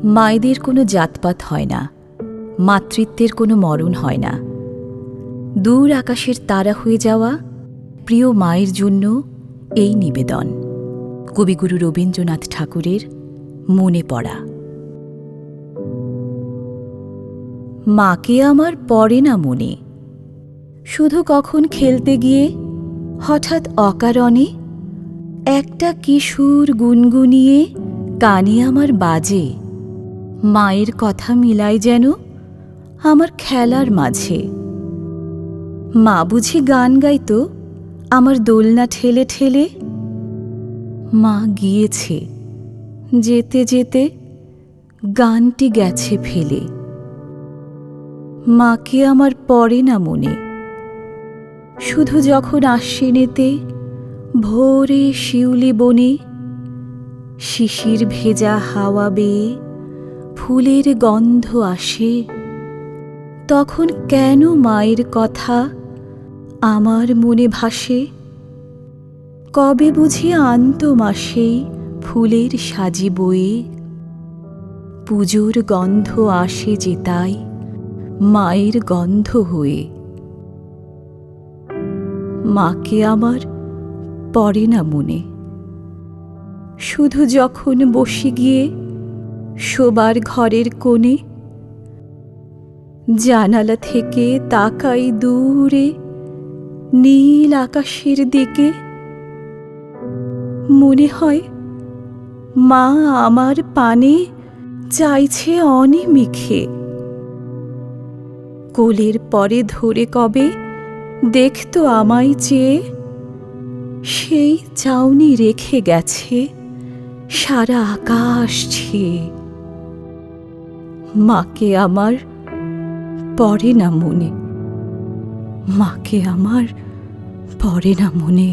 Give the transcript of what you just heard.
মায়েদের কোনো জাতপাত হয় না, মাতৃত্বের কোনো মরণ হয় না। দূর আকাশের তারা হয়ে যাওয়া প্রিয় মায়ের জন্য এই নিবেদন। কবিগুরু রবীন্দ্রনাথ ঠাকুরের মনে পড়া। মাকে আমার পড়ে না মনে, শুধু কখন খেলতে গিয়ে হঠাৎ অকারণে একটা কিশোর গুনগুনিয়ে কানে আমার বাজে। মায়ের কথা মিলায় যেন আমার খেলার মাঝে। মা বুঝি গান গাইতো আমার দোলনা ঠেলে ঠেলে। মা গিয়েছে, যেতে যেতে গানটি গেছে ফেলে। মাকে আমার পড়ে না মনে, শুধু যখন আশ্বিনেতে ভোরে শিউলি বনে শিশির ভেজা হাওয়া বেয়ে ফুলের গন্ধ আসে, তখন কেন মায়ের কথা আমার মনে ভাসে। কবে বুঝি আনত মাসেই ফুলের সাজি বয়ে, পুজোর গন্ধ আসে যে তাই মায়ের গন্ধ হয়ে। মাকে আমার পড়ে না মনে, শুধু যখন বসে গিয়ে শোবার ঘরের কোণে জানালা থেকে তাকাই দূরে নীল আকাশের দিকে। মনে হয় মা আমার পানে চাইছে অনিমিষে। কোলের পরে ধরে কবে দেখতো আমায় চেয়ে, সেই চাউনি রেখে গেছে সারা আকাশ ছেয়ে। মাকে আমার পড়ে না মনে, মাকে আমার পড়ে না মনে।